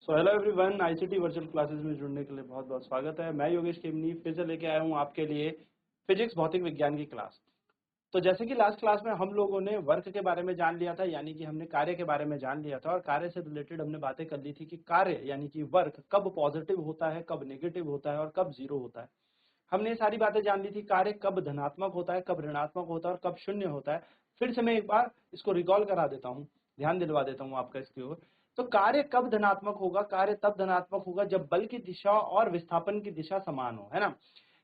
So hello everyone, ICT virtual classes में जुड़ने के लिए बहुत बहुत स्वागत है। मैं योगेश केमनी फिर से लेके आया हूँ आपके लिए फिजिक्स भौतिक विज्ञान की क्लास। तो जैसे कि लास्ट क्लास में हम लोगों ने वर्क के बारे में जान लिया था, यानी कि हमने कार्य के बारे में जान लिया था, और कार्य से रिलेटेड हमने बातें कर ली थी कि कार्य यानी कि वर्क कब पॉजिटिव होता है, कब नेगेटिव होता है और कब जीरो होता है। हमने ये सारी बातें जान ली थी, कार्य कब धनात्मक होता है, कब ऋणात्मक होता है और कब शून्य होता है। फिर से मैं एक बार इसको रिकॉल करा देता हूँ, ध्यान दिलवा देता हूँ आपका इसकी ओर। तो कार्य कब धनात्मक होगा? कार्य तब धनात्मक होगा जब बल की दिशा और विस्थापन की दिशा समान हो, है ना।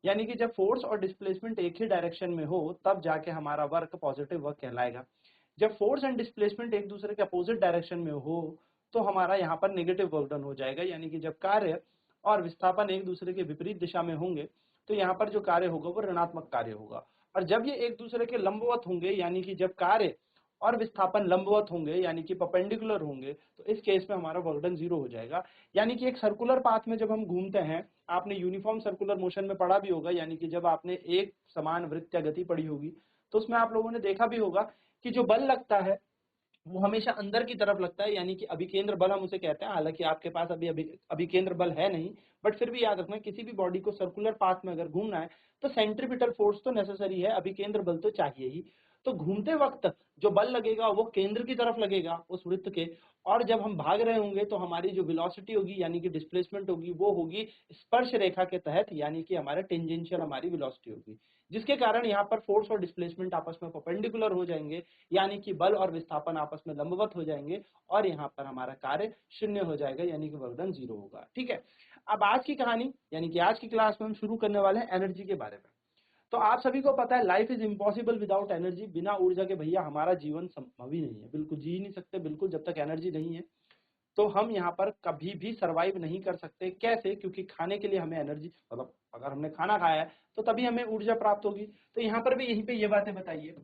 यानी कि जब फोर्स और डिस्प्लेसमेंट एक ही डायरेक्शन में हो तब जाके हमारा वर्क पॉजिटिव वर्क कहलाएगा। जब फोर्स एंड डिस्प्लेसमेंट एक दूसरे के अपोजिट डायरेक्शन में हो तो हमारा यहाँ पर नेगेटिव वर्क डन हो जाएगा। यानी कि जब कार्य और विस्थापन एक दूसरे के विपरीत दिशा में होंगे तो यहाँ पर जो कार्य होगा वो ऋणात्मक कार्य होगा। और जब ये एक दूसरे के लंबवत होंगे, यानी कि जब कार्य और विस्थापन लंबवत होंगे यानी कि परपेंडिकुलर होंगे, तो इस केस में हमारा वर्क डन जीरो हो जाएगा। यानी कि एक सर्कुलर पाथ में जब हम घूमते हैं, आपने यूनिफॉर्म सर्कुलर मोशन में पढ़ा भी होगा, यानी कि जब आपने एक समान वृत्त या गति पढ़ी होगी तो उसमें आप लोगों ने देखा भी होगा कि जो बल लगता है वो हमेशा अंदर की तरफ लगता है, यानी कि अभिकेंद्र बल हम उसे कहते हैं। हालांकि आपके पास अभी अभिकेंद्र बल है नहीं, बट फिर भी याद रखना किसी भी बॉडी को सर्कुलर पाथ में अगर घूमना है तो सेंट्रीपिटल फोर्स तो नेसेसरी है, अभिकेंद्र बल तो चाहिए ही। तो घूमते वक्त जो बल लगेगा वो केंद्र की तरफ लगेगा उस वृत्त के, और जब हम भाग रहे होंगे तो हमारी जो वेलोसिटी होगी यानी कि डिस्प्लेसमेंट होगी वो होगी स्पर्श रेखा के तहत, यानी कि हमारे टेंजेंशियल हमारी वेलोसिटी होगी, जिसके कारण यहाँ पर फोर्स और डिस्प्लेसमेंट आपस में परपेंडिकुलर हो जाएंगे, यानी कि बल और विस्थापन आपस में लंबवत हो जाएंगे और यहाँ पर हमारा कार्य शून्य हो जाएगा, यानी कि वर्क डन जीरो होगा। ठीक है, अब आज की कहानी यानी कि आज की क्लास में हम शुरू करने वाले हैं एनर्जी के बारे में। तो आप सभी को पता है life is impossible without energy. बिना ऊर्जा के भैया हमारा जीवन संभव ही नहीं है, बिल्कुल जी ही नहीं सकते, बिल्कुल जब तक एनर्जी नहीं है तो हम यहाँ पर कभी भी सरवाइव नहीं कर सकते। कैसे? क्योंकि खाने के लिए हमें एनर्जी, मतलब अगर हमने खाना खाया है तो तभी हमें ऊर्जा प्राप्त होगी। तो यहाँ पर भी यहीं पे ये बातें बताइए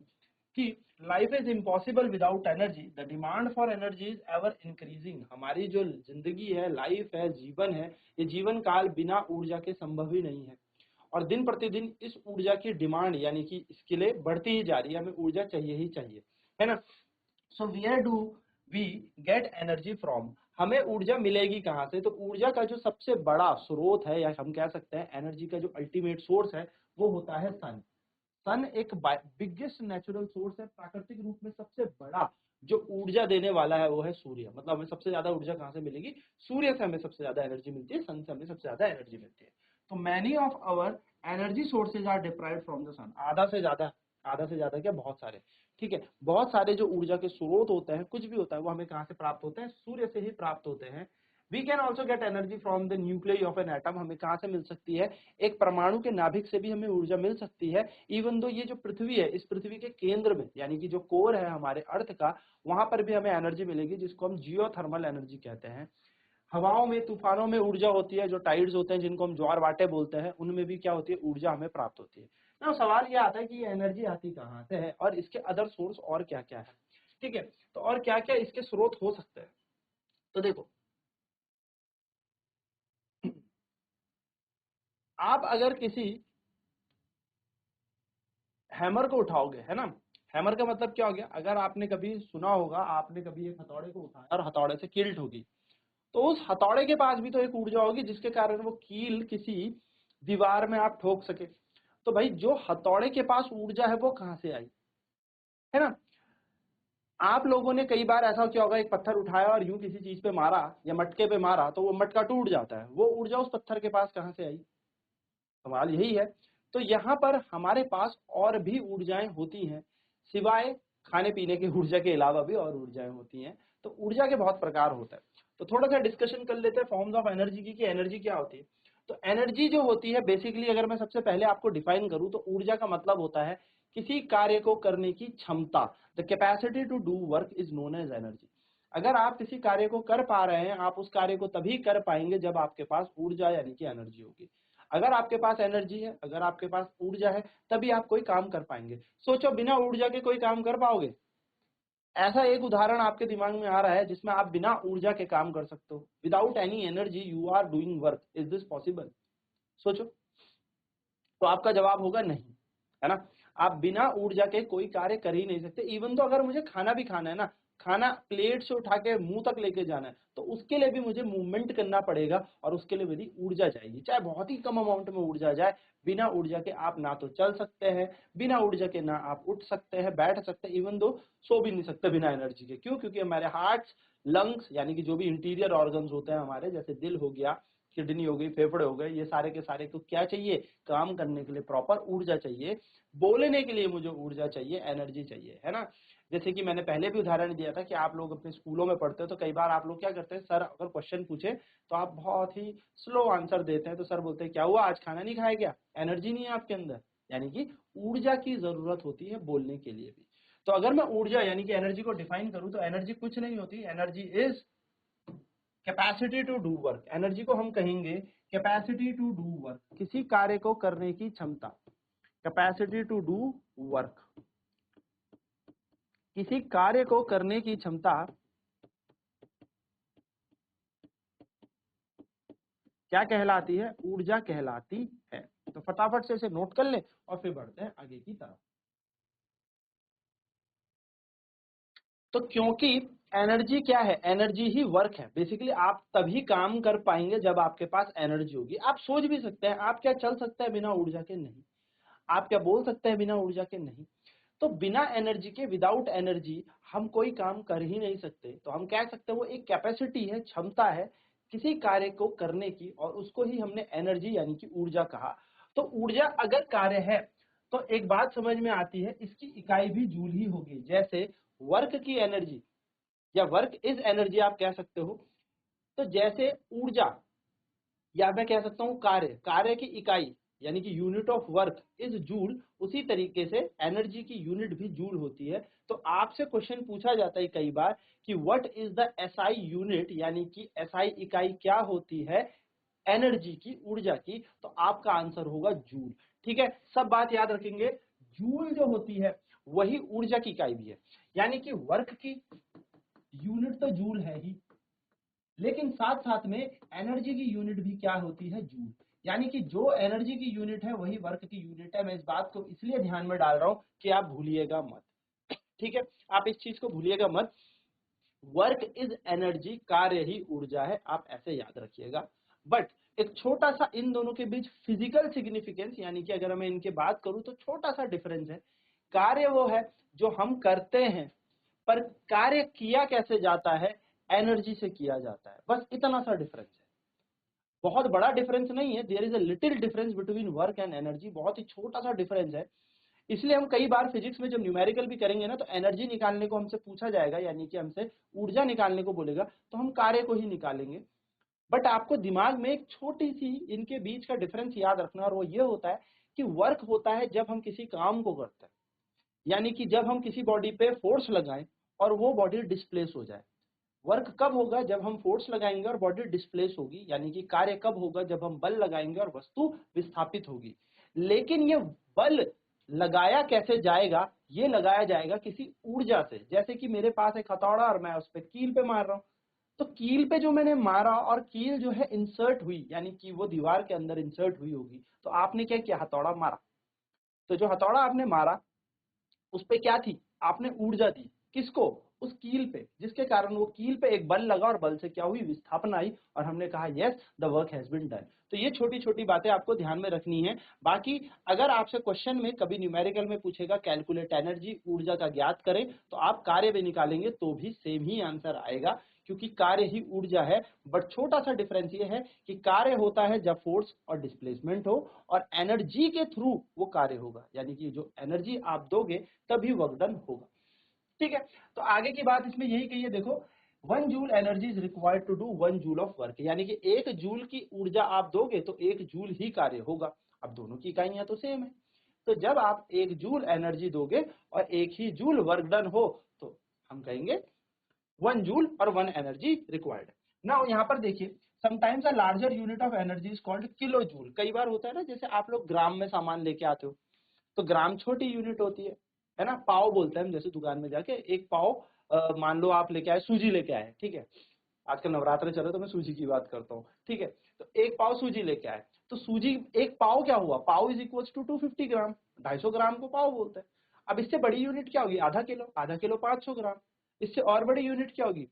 कि life is impossible without energy, the demand for energy is ever increasing. हमारी जो जिंदगी है, लाइफ है, जीवन है, ये जीवन काल बिना ऊर्जा के संभव ही नहीं है, और दिन प्रतिदिन इस ऊर्जा की डिमांड यानी कि इसके लिए बढ़ती ही जा रही है। हमें ऊर्जा चाहिए ही चाहिए, है ना। So where do we get energy from? हमें ऊर्जा मिलेगी कहाँ से? तो ऊर्जा का जो सबसे बड़ा स्रोत है, या हम कह सकते हैं एनर्जी का जो अल्टीमेट सोर्स है, वो होता है सन। सन एक बिगेस्ट नेचुरल सोर्स है, प्राकृतिक रूप में सबसे बड़ा जो ऊर्जा देने वाला है वो है सूर्य। मतलब हमें सबसे ज्यादा ऊर्जा कहाँ से मिलेगी? सूर्य से हमें सबसे ज्यादा एनर्जी मिलती है, सन से हमें सबसे ज्यादा एनर्जी मिलती है। तो many of our energy sources are deprived from the sun. आधा से ज्यादा क्या, बहुत सारे, ठीक है, बहुत सारे जो ऊर्जा के स्रोत होते हैं, कुछ भी होता है, वो हमें कहाँ से प्राप्त होते हैं? सूर्य से ही प्राप्त होते हैं। We can also get energy from the nucleus of an atom. हमें कहाँ से मिल सकती है? एक परमाणु के नाभिक से भी हमें ऊर्जा मिल सकती है। इवन दो ये जो पृथ्वी है, इस पृथ्वी के केंद्र में यानी कि जो कोर है हमारे अर्थ का, वहां पर भी हमें एनर्जी मिलेगी, जिसको हम जियोथर्मल एनर्जी कहते हैं। हवाओं में, तूफानों में ऊर्जा होती है, जो टाइड्स होते हैं जिनको हम ज्वार भाटे बोलते हैं, उनमें भी क्या होती है? ऊर्जा हमें प्राप्त होती है ना। सवाल ये आता है कि ये एनर्जी आती कहाँ से है और इसके अदर सोर्स और क्या क्या है। ठीक है, तो और क्या क्या इसके स्रोत हो सकते हैं? तो देखो, आप अगर किसी हैमर को उठाओगे, है ना, हैमर का मतलब क्या हो गया? अगर आपने कभी सुना होगा, आपने कभी एक हथौड़े को उठाया और हथौड़े से कील ठोकी, तो उस हथौड़े के पास भी तो एक ऊर्जा होगी जिसके कारण वो कील किसी दीवार में आप ठोक सके। तो भाई जो हथौड़े के पास ऊर्जा है वो कहां से आई, है ना। आप लोगों ने कई बार ऐसा क्या होगा, एक पत्थर उठाया और यूं किसी चीज पे मारा या मटके पे मारा तो वो मटका टूट जाता है, वो ऊर्जा उस पत्थर के पास कहां से आई? सवाल यही है। तो यहाँ पर हमारे पास और भी ऊर्जाएं होती हैं, सिवाय खाने पीने की ऊर्जा के अलावा भी और ऊर्जाएं होती हैं। तो ऊर्जा के बहुत प्रकार होता है। तो थोड़ा सा डिस्कशन कर लेते हैं फॉर्म्स ऑफ एनर्जी की, कि एनर्जी क्या होती है। तो एनर्जी जो होती है बेसिकली, अगर मैं सबसे पहले आपको डिफाइन करूं तो ऊर्जा का मतलब होता है किसी कार्य को करने की क्षमता। The capacity to do work is known as energy. अगर आप किसी कार्य को कर पा रहे हैं, आप उस कार्य को तभी कर पाएंगे जब आपके पास ऊर्जा यानी कि एनर्जी होगी। अगर आपके पास एनर्जी है, अगर आपके पास ऊर्जा है, तभी आप कोई काम कर पाएंगे। सोचो, बिना ऊर्जा के कोई काम कर पाओगे? ऐसा एक उदाहरण आपके दिमाग में आ रहा है जिसमें आप बिना ऊर्जा के काम कर सकते हो? Without any energy you are doing work, is this possible? सोचो। तो आपका जवाब होगा नहीं, है ना। आप बिना ऊर्जा के कोई कार्य कर ही नहीं सकते। इवन तो अगर मुझे खाना भी खाना है ना, खाना प्लेट से उठा के मुंह तक लेके जाना है, तो उसके लिए भी मुझे मूवमेंट करना पड़ेगा और उसके लिए मेरी ऊर्जा चाहिए, चाहे बहुत ही कम अमाउंट में ऊर्जा जाए। बिना ऊर्जा के आप ना तो चल सकते हैं, बिना ऊर्जा के ना आप उठ सकते हैं, बैठ सकते हैं, इवन दो सो भी नहीं सकते बिना एनर्जी के। क्यों? क्योंकि हमारे हार्ट, लंग्स यानी कि जो भी इंटीरियर ऑर्गन्स होते हैं हमारे, जैसे दिल हो गया, किडनी हो गई, फेफड़े हो गए, ये सारे के सारे को क्या चाहिए? काम करने के लिए प्रॉपर ऊर्जा चाहिए। बोलने के लिए मुझे ऊर्जा चाहिए, एनर्जी चाहिए, है ना? जैसे कि मैंने पहले भी उदाहरण दिया था कि आप लोग अपने स्कूलों में पढ़ते हो तो कई बार आप लोग क्या करते हैं, सर अगर क्वेश्चन पूछे तो आप बहुत ही स्लो आंसर देते हैं, तो सर बोलते हैं क्या हुआ, आज खाना नहीं खाया क्या? एनर्जी नहीं है आपके अंदर। यानी कि ऊर्जा की जरूरत होती है बोलने के लिए भी। तो अगर मैं ऊर्जा यानी कि एनर्जी को डिफाइन करूं तो एनर्जी कुछ नहीं होती, energy is capacity to do work. Energy को हम कहेंगे कैपेसिटी टू डू वर्क, किसी कार्य को करने की क्षमता। कैपेसिटी टू डू वर्क, किसी कार्य को करने की क्षमता क्या कहलाती है? ऊर्जा कहलाती है। तो फटाफट से इसे नोट कर ले और फिर बढ़ते हैं आगे की तरफ। तो क्योंकि एनर्जी क्या है? एनर्जी ही वर्क है। बेसिकली आप तभी काम कर पाएंगे जब आपके पास एनर्जी होगी। आप सोच भी सकते हैं, आप क्या चल सकते हैं बिना ऊर्जा के? नहीं। आप क्या बोल सकते हैं बिना ऊर्जा के? नहीं। तो बिना एनर्जी के, विदाउट एनर्जी हम कोई काम कर ही नहीं सकते। तो हम कह सकते हैं वो एक कैपेसिटी है, क्षमता है किसी कार्य को करने की, और उसको ही हमने एनर्जी यानी कि ऊर्जा कहा। तो ऊर्जा अगर कार्य है तो एक बात समझ में आती है, इसकी इकाई भी जूल ही होगी। जैसे वर्क की एनर्जी या वर्क इज एनर्जी आप कह सकते हो, तो जैसे ऊर्जा या मैं कह सकता हूं कार्य, कार्य की इकाई यानी कि unit of work is joule, उसी तरीके से एनर्जी की यूनिट भी जूल होती है। तो आपसे क्वेश्चन पूछा जाता है कई बार कि what is the SI unit, यानी कि एसआई इकाई क्या होती है एनर्जी की, यूर्जा की, तो आपका आंसर होगा जूल। ठीक है, सब बात याद रखेंगे। जूल जो होती है वही ऊर्जा की इकाई भी है, यानी कि वर्क की यूनिट तो जूल है ही, लेकिन साथ साथ में एनर्जी की यूनिट भी क्या होती है? जूल। यानी कि जो एनर्जी की यूनिट है वही वर्क की यूनिट है। मैं इस बात को इसलिए ध्यान में डाल रहा हूं कि आप भूलिएगा मत। ठीक है, आप इस चीज को भूलिएगा मत। वर्क इज एनर्जी, कार्य ही ऊर्जा है, आप ऐसे याद रखिएगा। बट एक छोटा सा इन दोनों के बीच फिजिकल सिग्निफिकेंस, यानी कि अगर मैं इनके बात करूं तो छोटा सा डिफरेंस है। कार्य वो है जो हम करते हैं, पर कार्य किया कैसे जाता है? एनर्जी से किया जाता है। बस इतना सा डिफरेंस है, बहुत बड़ा डिफरेंस नहीं है। There is a little difference between work and energy, बहुत ही छोटा सा डिफरेंस है। इसलिए हम कई बार फिजिक्स में जब न्यूमेरिकल भी करेंगे ना, तो एनर्जी निकालने को हमसे पूछा जाएगा, यानी कि हमसे ऊर्जा निकालने को बोलेगा, तो हम कार्य को ही निकालेंगे। बट आपको दिमाग में एक छोटी सी इनके बीच का डिफरेंस याद रखना, और वो ये होता है कि वर्क होता है जब हम किसी काम को करते हैं, यानी कि जब हम किसी बॉडी पे फोर्स लगाएं और वो बॉडी डिस्प्लेस हो जाए। वर्क कब होगा? जब हम फोर्स लगाएंगे और बॉडी डिस्प्लेस होगी। यानी कि कार्य कब होगा? जब हम बल लगाएंगे और वस्तु विस्थापित होगी। लेकिन ये बल लगाया कैसे जाएगा? ये लगाया जाएगा किसी ऊर्जा से। जैसे कि मेरे पास एक हथौड़ा और मैं उस पर कील पे मार रहा हूं, तो कील पे जो मैंने मारा और कील जो है इंसर्ट हुई, यानी कि वो दीवार के अंदर इंसर्ट हुई होगी, तो आपने क्या किया? हथौड़ा मारा। तो जो हथौड़ा आपने मारा उस पे क्या थी? आपने ऊर्जा दी। किसको? उस कील पे, जिसके कारण वो कील पे एक बल लगा और बल से क्या हुई? विस्थापन आई, और हमने कहा yes the work has been done. तो ये छोटी छोटी बातें आपको ध्यान में रखनी है। बाकी अगर आपसे क्वेश्चन में कभी न्यूमेरिकल में पूछेगा कैलकुलेट एनर्जी, ऊर्जा का ज्ञात करें, तो आप कार्य भी निकालेंगे तो भी सेम ही आंसर आएगा, क्योंकि कार्य ही ऊर्जा है। बट छोटा सा डिफरेंस ये है कि कार्य होता है जब फोर्स और डिस्प्लेसमेंट हो, और एनर्जी के थ्रू वो कार्य होगा, यानी कि जो एनर्जी आप दोगे तभी वर्क डन होगा। ठीक है, तो आगे की बात इसमें यही कही है, देखो 1 joule energy is required to do 1 joule of work, यानी कि 1 जूल की ऊर्जा आप दोगे तो 1 जूल ही कार्य होगा। अब दोनों की इकाइयां तो सेम है, तो जब आप 1 जूल एनर्जी दोगे और 1 ही जूल वर्क डन हो, तो हम कहेंगे 1 जूल और 1 एनर्जी रिक्वायर्ड। नाउ यहाँ पर देखिए, sometimes a larger unit of energy is called kilo joule. कई बार होता है ना, जैसे आप लोग ग्राम में सामान लेके आते हो, तो ग्राम छोटी यूनिट होती है ना। पाव बोलते हैं हम, जैसे दुकान में जाके एक पाव, मान लो आप लेके आए, सूजी लेके आए, ठीक है, आजकल नवरात्र चल रहे तो मैं सूजी की बात करता हूँ, ठीक है। तो एक पाव सूजी लेके आए, तो सूजी एक पाव क्या हुआ? पाव इज इक्वल टू 250 ग्राम, 250 ग्राम को पाव बोलते हैं। अब इससे बड़ी यूनिट क्या होगी? आधा किलो, आधा किलो 500 ग्राम। इससे और बड़ी यूनिट क्या होगी?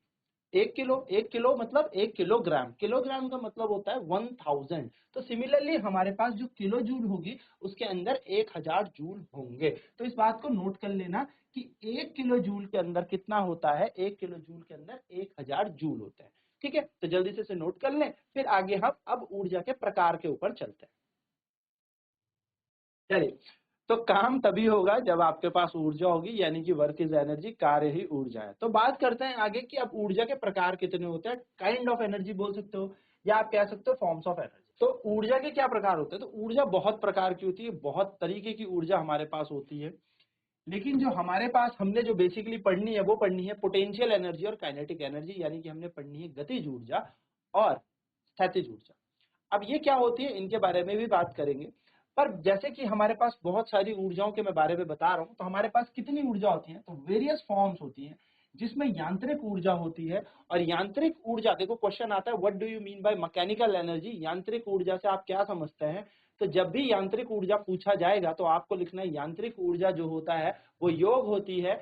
1 किलो मतलब 1 किलोग्राम। किलोग्राम का मतलब होता है 1000। तो सिमिलरली हमारे पास जो किलो जूल होगी उसके अंदर 1000 जूल होंगे। तो इस बात को नोट कर लेना कि 1 किलो जूल के अंदर कितना होता है? 1 किलो जूल के अंदर 1000 जूल होते हैं। ठीक है, तो जल्दी से इसे नोट कर लें, फिर आगे हम अब ऊर्जा के प्रकार के ऊपर चलते हैं। चलिए, तो काम तभी होगा जब आपके पास ऊर्जा होगी, यानी कि वर्क इज एनर्जी, कार्य ही ऊर्जा है। तो बात करते हैं आगे कि अब ऊर्जा के प्रकार कितने होते हैं, काइंड ऑफ एनर्जी बोल सकते हो या आप कह सकते हो फॉर्म्स ऑफ एनर्जी। तो ऊर्जा के क्या प्रकार होते हैं? तो ऊर्जा बहुत प्रकार की होती है, बहुत तरीके की ऊर्जा हमारे पास होती है, लेकिन जो हमारे पास हमने जो बेसिकली पढ़नी है वो पढ़नी है पोटेंशियल एनर्जी और काइनेटिक एनर्जी, यानी कि हमने पढ़नी है गतिज ऊर्जा और स्थैतिज ऊर्जा। अब ये क्या होती है इनके बारे में भी बात करेंगे, पर जैसे कि हमारे पास बहुत सारी ऊर्जाओं के मैं बारे में बता रहा हूँ, तो हमारे पास कितनी ऊर्जा होती है? तो वेरियस फॉर्म्स होती हैं, जिसमें यांत्रिक ऊर्जा होती है। और यांत्रिक ऊर्जा, देखो क्वेश्चन आता है what do you mean by mechanical energy, यांत्रिक ऊर्जा से आप क्या समझते हैं? तो जब भी यांत्रिक ऊर्जा पूछा जाएगा तो आपको लिखना है यांत्रिक ऊर्जा जो होता है वो योग होती है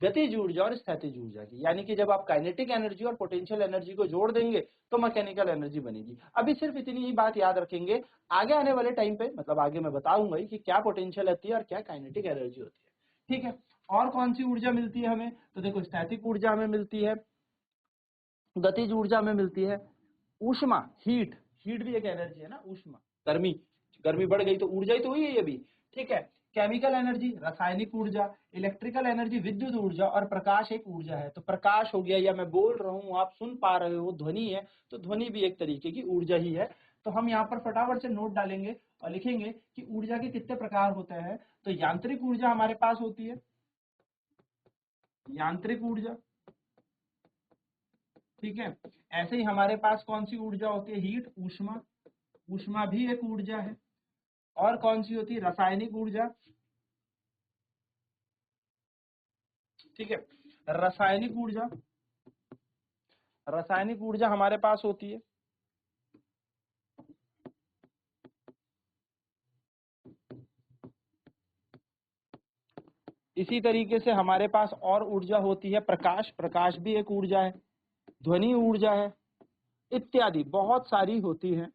गतिज ऊर्जा और स्थैतिज ऊर्जा की, यानी कि जब आप काइनेटिक एनर्जी और पोटेंशियल एनर्जी को जोड़ देंगे तो मैकेनिकल एनर्जी बनेगी। अभी सिर्फ इतनी ही बात याद रखेंगे, आगे आने वाले टाइम पे मतलब आगे मैं बताऊंगा ही कि क्या पोटेंशियल होती है और क्या काइनेटिक एनर्जी होती है। ठीक है, और कौन सी ऊर्जा मिलती है हमें? तो देखो स्थैतिक ऊर्जा हमें मिलती है, गतिज ऊर्जा में मिलती है ऊष्मा, हीट। हीट भी एक एनर्जी है ना, ऊष्मा, गर्मी। गर्मी बढ़ गई तो ऊर्जा ही तो हुई है ये भी। ठीक है, केमिकल एनर्जी, रासायनिक ऊर्जा, इलेक्ट्रिकल एनर्जी, विद्युत ऊर्जा, और प्रकाश एक ऊर्जा है। तो प्रकाश हो गया, या मैं बोल रहा हूँ आप सुन पा रहे हो, ध्वनि है, तो ध्वनि भी एक तरीके की ऊर्जा ही है। तो हम यहाँ पर फटाफट से नोट डालेंगे और लिखेंगे कि ऊर्जा के कितने प्रकार होते हैं। तो यांत्रिक ऊर्जा हमारे पास होती है, यांत्रिक ऊर्जा। ठीक है, ऐसे ही हमारे पास कौन सी ऊर्जा होती है? हीट, ऊष्मा। ऊष्मा भी एक ऊर्जा है। और कौन सी होती है? रासायनिक ऊर्जा। ठीक है, रासायनिक ऊर्जा, रासायनिक ऊर्जा हमारे पास होती है। इसी तरीके से हमारे पास और ऊर्जा होती है प्रकाश, प्रकाश भी एक ऊर्जा है, ध्वनि ऊर्जा है, इत्यादि बहुत सारी होती है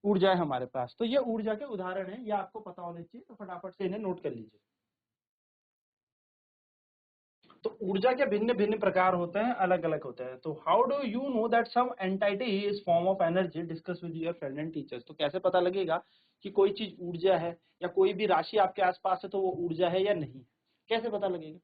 ऊर्जाएं हमारे पास। तो ये ऊर्जा के उदाहरण है, ये आपको पता होने चाहिए, तो फटाफट से इन्हें नोट कर लीजिए। तो ऊर्जा के भिन्न भिन्न प्रकार होते हैं, अलग अलग होते हैं। तो how do you know that some entity is form of energy, discuss with your friend and teachers. तो कैसे पता लगेगा कि कोई चीज ऊर्जा है, या कोई भी राशि आपके आसपास है तो वो ऊर्जा है या नहीं, कैसे पता लगेगा?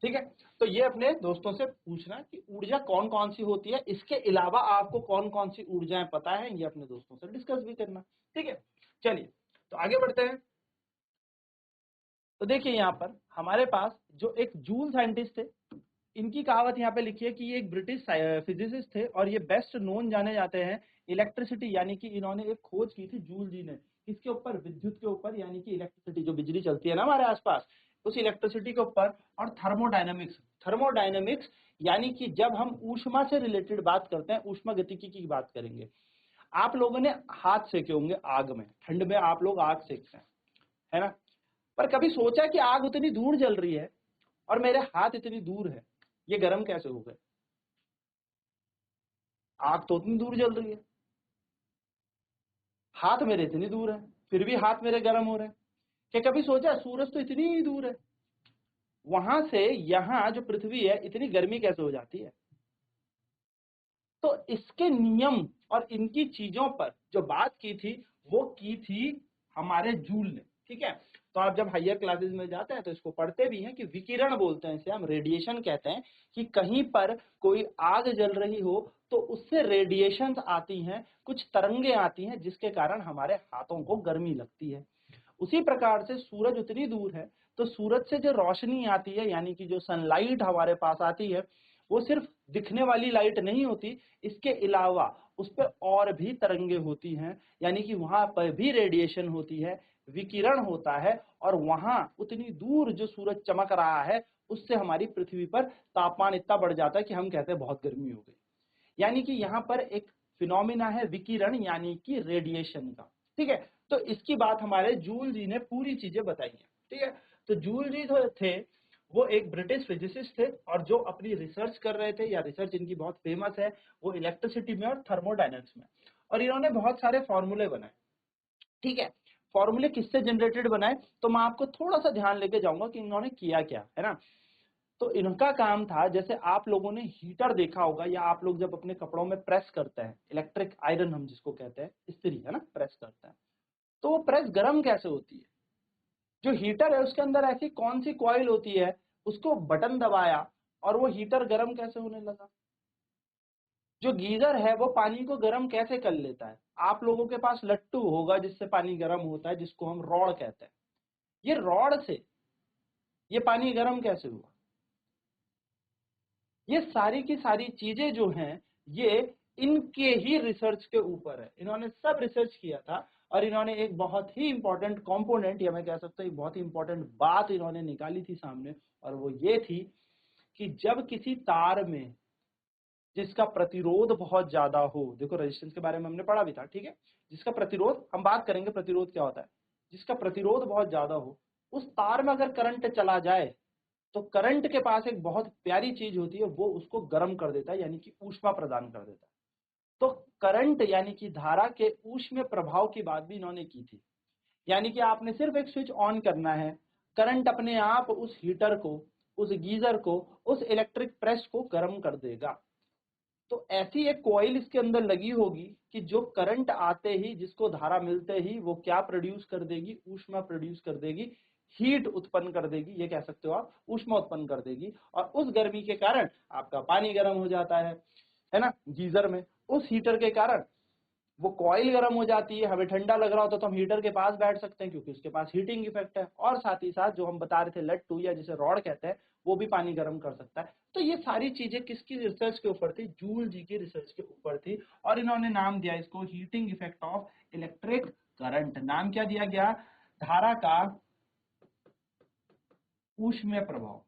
ठीक है, तो ये अपने दोस्तों से पूछना कि ऊर्जा कौन कौन सी होती है, इसके अलावा आपको कौन कौन सी ऊर्जाएं पता है, ये अपने दोस्तों से डिस्कस भी करना। ठीक है, चलिए तो आगे बढ़ते हैं। तो देखिए यहाँ पर हमारे पास जो एक जूल साइंटिस्ट थे, इनकी कहावत यहाँ पे लिखी है कि ये एक ब्रिटिश फिजिसिस्ट थे और ये बेस्ट नोन जाने जाते हैं इलेक्ट्रिसिटी, यानी कि इन्होंने एक खोज की थी जूल जी ने, किसके ऊपर? विद्युत के ऊपर, यानी कि इलेक्ट्रिसिटी, जो बिजली चलती है ना हमारे आसपास, उस इलेक्ट्रिसिटी के ऊपर। और थर्मोडायनेमिक्स, थर्मोडायनेमिक्स यानी कि जब हम ऊष्मा से रिलेटेड बात करते हैं, ऊष्मा गतिकी की बात करेंगे। आप लोगों ने हाथ सेके होंगे आग में, ठंड में आप लोग आग सेकते हैं, है ना? पर कभी सोचा कि आग उतनी दूर जल रही है और मेरे हाथ इतनी दूर है, ये गर्म कैसे हो गए? आग तो उतनी दूर जल रही है, हाथ मेरे इतनी दूर है, फिर भी हाथ मेरे गर्म हो रहे हैं। क्या कभी सोचा सूरज तो इतनी ही दूर है, वहां से यहाँ जो पृथ्वी है इतनी गर्मी कैसे हो जाती है? तो इसके नियम और इनकी चीजों पर जो बात की थी वो की थी हमारे जूल ने। ठीक है, तो आप जब हायर क्लासेस में जाते हैं तो इसको पढ़ते भी हैं कि विकिरण बोलते हैं इसे, हम रेडिएशन कहते हैं, कि कहीं पर कोई आग जल रही हो तो उससे रेडिएशन आती हैं, कुछ तरंगे आती हैं, जिसके कारण हमारे हाथों को गर्मी लगती है। उसी प्रकार से सूरज उतनी दूर है तो सूरज से जो रोशनी आती है, यानी कि जो सनलाइट हमारे पास आती है, वो सिर्फ दिखने वाली लाइट नहीं होती, इसके अलावा उस पर और भी तरंगे होती हैं, यानी कि वहां पर भी रेडिएशन होती है, विकिरण होता है, और वहां उतनी दूर जो सूरज चमक रहा है उससे हमारी पृथ्वी पर तापमान इतना बढ़ जाता है कि हम कहते हैं बहुत गर्मी हो गई। यानी कि यहाँ पर एक फिनोमिना है विकिरण यानी कि रेडिएशन का। ठीक है, तो इसकी बात हमारे जूल जी ने पूरी चीजें बताई है। ठीक है, तो जूल जी जो थे वो एक ब्रिटिश फिजिसिस्ट थे और जो अपनी रिसर्च कर रहे थे, या रिसर्च इनकी बहुत फेमस है, वो इलेक्ट्रिसिटी में और थर्मोडायनेमिक्स में। और इन्होंने बहुत सारे फॉर्मूले बनाए। ठीक है, फॉर्मूले किससे जनरेटेड बनाए, तो मैं आपको थोड़ा सा ध्यान लेके जाऊंगा कि इन्होंने किया क्या है ना। तो इनका काम था, जैसे आप लोगों ने हीटर देखा होगा, या आप लोग जब अपने कपड़ों में प्रेस करते हैं, इलेक्ट्रिक आयरन हम जिसको कहते हैं, इस्त्री है ना, प्रेस करते हैं, तो वो प्रेस गर्म कैसे होती है। जो हीटर है उसके अंदर ऐसी कौन सी कॉइल होती है, उसको बटन दबाया और वो हीटर गर्म कैसे होने लगा। जो गीजर है वो पानी को गर्म कैसे कर लेता है। आप लोगों के पास लट्टू होगा जिससे पानी गर्म होता है, जिसको हम रॉड कहते हैं। ये रॉड से ये पानी गर्म कैसे हुआ। ये सारी की सारी चीजें जो हैं, ये इनके ही रिसर्च के ऊपर है। इन्होंने सब रिसर्च किया था और इन्होंने एक बहुत ही इंपॉर्टेंट कंपोनेंट, या मैं कह सकता हूँ एक बहुत ही इंपॉर्टेंट बात इन्होंने निकाली थी सामने, और वो ये थी कि जब किसी तार में जिसका प्रतिरोध बहुत ज्यादा हो, देखो रेजिस्टेंस के बारे में हमने पढ़ा भी था, ठीक है, जिसका प्रतिरोध, हम बात करेंगे प्रतिरोध क्या होता है, जिसका प्रतिरोध बहुत ज्यादा हो, उस तार में अगर करंट चला जाए, तो करंट के पास एक बहुत प्यारी चीज होती है, वो उसको गर्म कर देता है, यानी कि ऊष्मा प्रदान कर देता है। तो करंट यानी कि धारा के ऊष्मीय प्रभाव की बात भी इन्होंने की थी। यानी कि आपने सिर्फ एक स्विच ऑन करना है, करंट अपने आप उस हीटर को, उस गीजर को, उस इलेक्ट्रिक प्रेस को गर्म कर देगा। तो ऐसी एक कॉइल इसके अंदर लगी होगी कि जो करंट आते ही, जिसको धारा मिलते ही, वो क्या प्रोड्यूस कर देगी, ऊष्मा प्रोड्यूस कर देगी, हीट उत्पन्न कर देगी, ये कह सकते हो आप, ऊष्मा उत्पन्न कर देगी। और उस गर्मी के कारण आपका पानी गर्म हो जाता है ना, गीजर में। उस हीटर के कारण वो कॉइल गर्म हो जाती है, हमें ठंडा लग रहा होता तो हम हीटर के पास बैठ सकते हैं क्योंकि उसके पास हीटिंग इफेक्ट है, और साथ ही साथ जो हम बता रहे थे लट्टू, या जिसे रॉड कहते हैं, वो भी पानी गर्म कर सकता है। तो ये सारी चीजें किसकी रिसर्च के ऊपर थी, जूल जी की रिसर्च के ऊपर थी, और इन्होंने नाम दिया इसको heating effect of electric current. नाम क्या दिया गया, धारा का ऊष्मीय प्रभाव।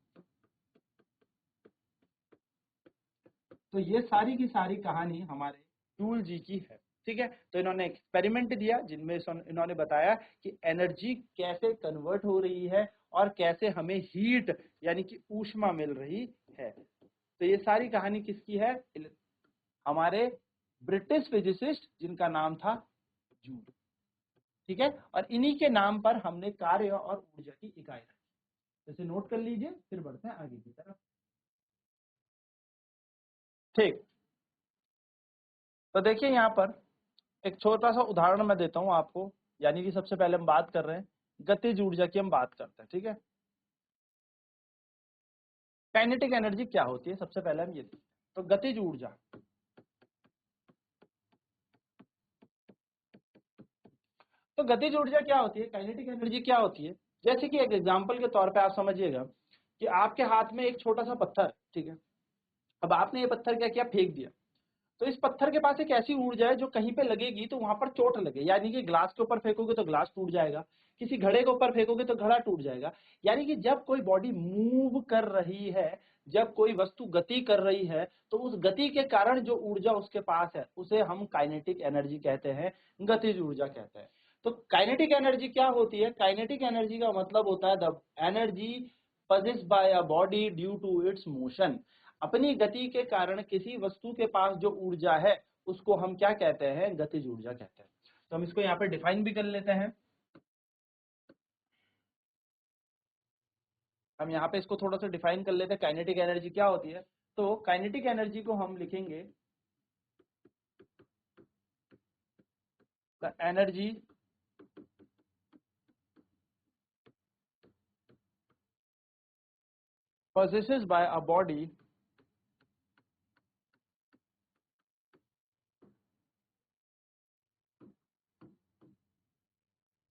तो ये सारी की सारी कहानी हमारे जूल जी की है। ठीक है, तो इन्होंने एक्सपेरिमेंट दिया जिनमें इन्होंने बताया कि एनर्जी कैसे कन्वर्ट हो रही है और कैसे हमें हीट यानी कि ऊष्मा मिल रही है। तो ये सारी कहानी किसकी है, हमारे ब्रिटिश फिजिसिस्ट जिनका नाम था जूल। ठीक है, और इन्हीं के नाम पर हमने कार्य और ऊर्जा की इकाई रखी। इसे नोट कर लीजिए, फिर बढ़ते हैं आगे की तरफ। ठीक, तो देखिए यहाँ पर एक छोटा सा उदाहरण मैं देता हूं आपको। यानी कि सबसे पहले हम बात कर रहे हैं गतिज ऊर्जा की, हम बात करते हैं। ठीक है, काइनेटिक एनर्जी क्या होती है, सबसे पहले हम ये देखते हैं। तो गतिज ऊर्जा, तो गतिज ऊर्जा क्या होती है, काइनेटिक एनर्जी क्या होती है। जैसे कि एक एग्जांपल के तौर पे आप समझिएगा कि आपके हाथ में एक छोटा सा पत्थर, ठीक है, अब आपने ये पत्थर क्या किया, फेंक दिया। तो इस पत्थर के पास एक ऐसी ऊर्जा है जो कहीं पे लगेगी तो वहां पर चोट लगे, यानी कि ग्लास के ऊपर फेंकोगे तो ग्लास टूट जाएगा, किसी घड़े के ऊपर फेंकोगे तो घड़ा टूट जाएगा। यानी कि जब कोई बॉडी मूव कर रही है, जब कोई वस्तु गति कर रही है, तो उस गति के कारण जो ऊर्जा उसके पास है उसे हम काइनेटिक एनर्जी कहते हैं, गतिज ऊर्जा कहते हैं। तो काइनेटिक एनर्जी क्या होती है, काइनेटिक एनर्जी का मतलब होता है the energy possessed by a body due to its motion. अपनी गति के कारण किसी वस्तु के पास जो ऊर्जा है उसको हम क्या कहते हैं, गतिज ऊर्जा कहते हैं। तो हम इसको यहाँ पे डिफाइन भी कर लेते हैं। हम यहाँ पे इसको थोड़ा सा डिफाइन कर लेते हैं, काइनेटिक एनर्जी क्या होती है। तो काइनेटिक एनर्जी को हम लिखेंगे the energy possessed by a body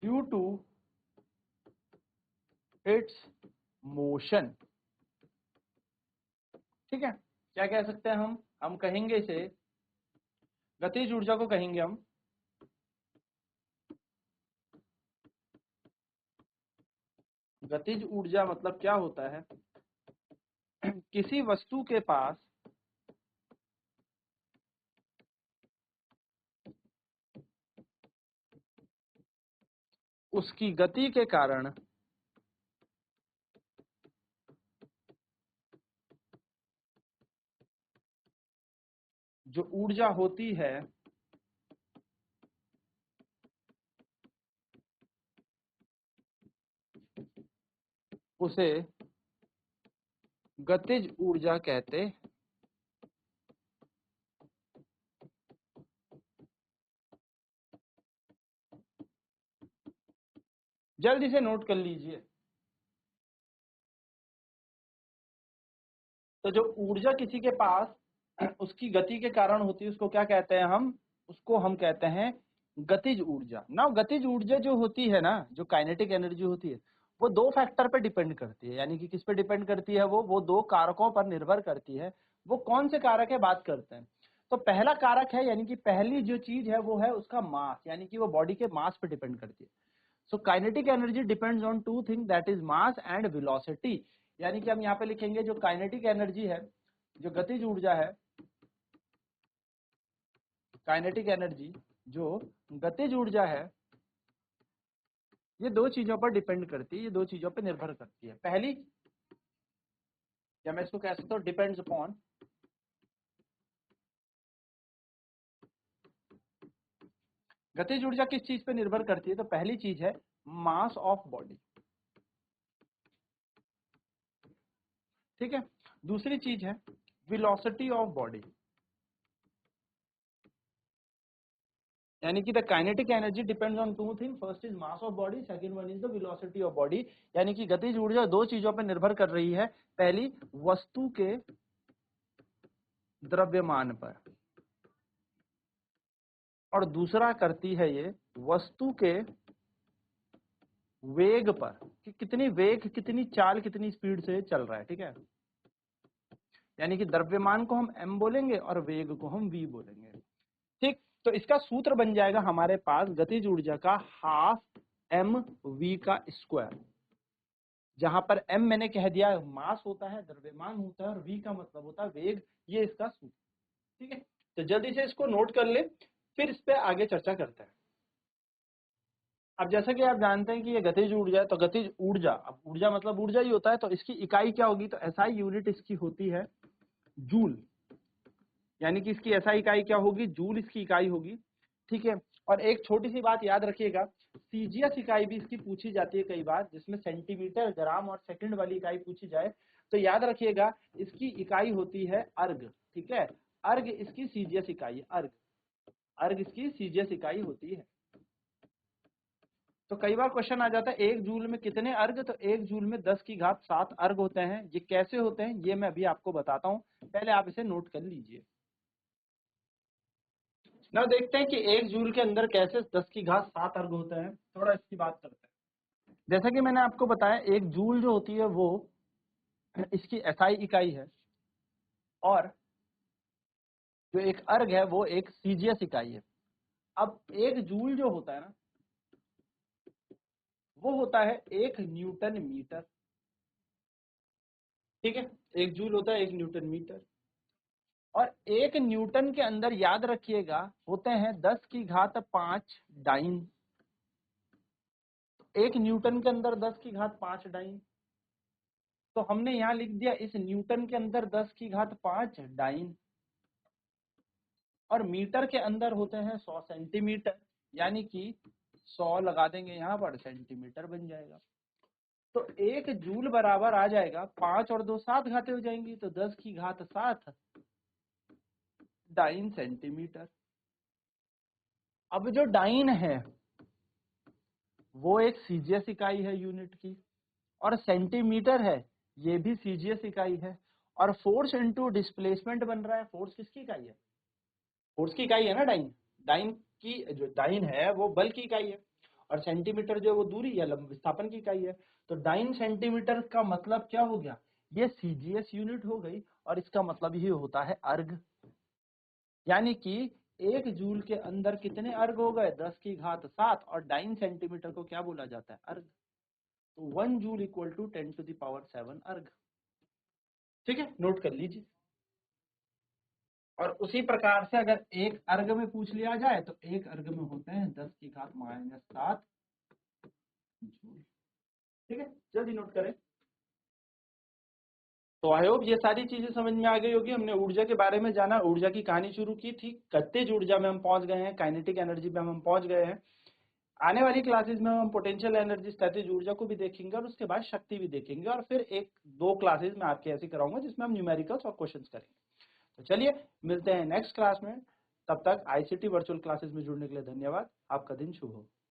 due to its motion। ठीक है, क्या कह सकते हैं हम कहेंगे इसे, गतिज ऊर्जा को कहेंगे हम गतिज ऊर्जा। मतलब क्या होता है, किसी वस्तु के पास उसकी गति के कारण जो ऊर्जा होती है उसे गतिज ऊर्जा कहते हैं। जल्दी से नोट कर लीजिए। तो जो ऊर्जा किसी के पास उसकी गति के कारण होती है उसको क्या कहते हैं हम, उसको हम कहते हैं गतिज ऊर्जा। ना गतिज ऊर्जा जो होती है ना, जो काइनेटिक एनर्जी होती है, वो दो फैक्टर पे डिपेंड करती है। यानी कि किस पे डिपेंड करती है, वो दो कारकों पर निर्भर करती है। वो कौन से कारक है बात करते हैं। तो पहला कारक है, यानी कि पहली जो चीज है वो है उसका मास, यानी कि वो बॉडी के मास पे डिपेंड करती है। So kinetic energy depends on two thing, that is mass and velocity. यानी कि हम यहाँ पे लिखेंगे जो काइनेटिक एनर्जी है, जो गतिज ऊर्जा है, काइनेटिक एनर्जी जो गतिज ऊर्जा है, ये दो चीजों पर डिपेंड करती है, ये दो चीजों पर निर्भर करती है। पहली, या मैं इसको कह सकता हूँ डिपेंड्स अपॉन गतिज ऊर्जा किस चीज पे निर्भर करती है, तो पहली चीज है मास ऑफ बॉडी, ठीक है। दूसरी चीज है वेलोसिटी ऑफ बॉडी, यानी कि the kinetic energy depends on two thing, first is mass of body, second one is the velocity of body. यानी कि गतिज ऊर्जा दो चीजों पर निर्भर कर रही है, पहली वस्तु के द्रव्यमान पर, और दूसरा करती है ये वस्तु के वेग पर, कि कितनी वेग, कितनी चाल, कितनी स्पीड से चल रहा है, ठीक है। यानी कि द्रव्यमान को हम m बोलेंगे और वेग को हम v बोलेंगे, ठीक। तो इसका सूत्र बन जाएगा हमारे पास गतिज ऊर्जा का हाफ m v का स्क्वायर, जहां पर m मैंने कह दिया मास होता है, द्रव्यमान होता है, और v का मतलब होता है वेग। ये इसका सूत्र, ठीक है। तो जल्दी से इसको नोट कर ले, फिर इस पे आगे चर्चा करते हैं। अब जैसा कि आप जानते हैं कि ये गतिज ऊर्जा है, तो गतिज ऊर्जा, अब ऊर्जा मतलब ऊर्जा ही होता है, तो इसकी इकाई क्या होगी, तो एसआई यूनिट इसकी होती है जूल। यानी कि इसकी एसआई इकाई क्या होगी, जूल इसकी इकाई होगी, ठीक है। और एक छोटी सी बात याद रखिएगा, सीजीएस इकाई भी इसकी पूछी जाती है कई बार, जिसमें सेंटीमीटर, ग्राम और सेकंड वाली इकाई पूछी जाए, तो याद रखिएगा इसकी इकाई होती है अर्ग, ठीक है। अर्ग इसकी सीजीएस इकाई, अर्ग, अर्ग इसकी सीजीएस इकाई होती है। तो कई बार क्वेश्चन आ जाता है एक जूल में कितने अर्ग, तो एक जूल में 10 की घात 7 अर्ग होते हैं। ये कैसे होते हैं ये मैं अभी आपको बताता हूं, पहले आप इसे नोट कर लीजिए। ना देखते हैं कि एक जूल के अंदर कैसे 10 की घात 7 अर्ग होते हैं, थोड़ा इसकी बात करते हैं। जैसा कि मैंने आपको बताया एक जूल जो होती है वो इसकी एसआई इकाई है, और जो एक अर्ग है वो एक सीजीएस इकाई है। अब एक जूल जो होता है ना, वो होता है 1 न्यूटन मीटर, ठीक है। एक जूल होता है 1 न्यूटन मीटर, और 1 न्यूटन के अंदर याद रखिएगा होते हैं 10 की घात 5 डाइन। 1 न्यूटन के अंदर 10 की घात 5 डाइन, तो हमने यहाँ लिख दिया इस न्यूटन के अंदर 10 की घात 5 डाइन, और मीटर के अंदर होते हैं 100 सेंटीमीटर, यानी कि 100 लगा देंगे यहाँ पर, सेंटीमीटर बन जाएगा। तो 1 जूल बराबर आ जाएगा, 5 और 2 7 घातें हो जाएंगी, तो 10 की घात 7 डाइन सेंटीमीटर। अब जो डाइन है वो एक सीजीएस इकाई है यूनिट की, और सेंटीमीटर है ये भी सीजीएस इकाई है, और फोर्स इनटू डिस्प्लेसमेंट बन रहा है, फोर्स किसकी इकाई है, फोर्स की इकाई है ना डाइन। डाइन की जो डाइन है वो बल की इकाई है, और सेंटीमीटर जो है वो दूरी या लंब विस्थापन की इकाई है। तो डाइन सेंटीमीटर का मतलब क्या हो गया, ये सीजीएस यूनिट हो गई, और इसका मतलब ये होता है अर्ग। यानी कि 1 जूल के अंदर कितने अर्ग हो गए, 10 की घात 7, और डाइन सेंटीमीटर को क्या बोला जाता है, अर्ग। तो 1 जूल इक्वल टू 10⁻7 अर्ग, ठीक है, नोट कर लीजिए। और उसी प्रकार से अगर एक अर्ग में पूछ लिया जाए, तो एक अर्ग में होते हैं 10 की घात -7 जूल, ठीक है, जल्दी नोट करें। तो आई होप ये सारी चीजें समझ में आ गई होगी। हमने ऊर्जा के बारे में जाना, ऊर्जा की कहानी शुरू की थी, गतिज ऊर्जा में हम पहुंच गए हैं, काइनेटिक एनर्जी में हम पहुंच गए हैं। आने वाली क्लासेस में हम पोटेंशियल एनर्जी, स्टैटिक ऊर्जा को भी देखेंगे और उसके बाद शक्ति भी देखेंगे, और फिर एक दो क्लासेस में आपके ऐसी कराऊंगा जिसमें हम न्यूमेरिकल्स और क्वेश्चंस करेंगे। तो चलिए मिलते हैं नेक्स्ट क्लास में। तब तक आईसीटी वर्चुअल क्लासेस में जुड़ने के लिए धन्यवाद। आपका दिन शुभ हो।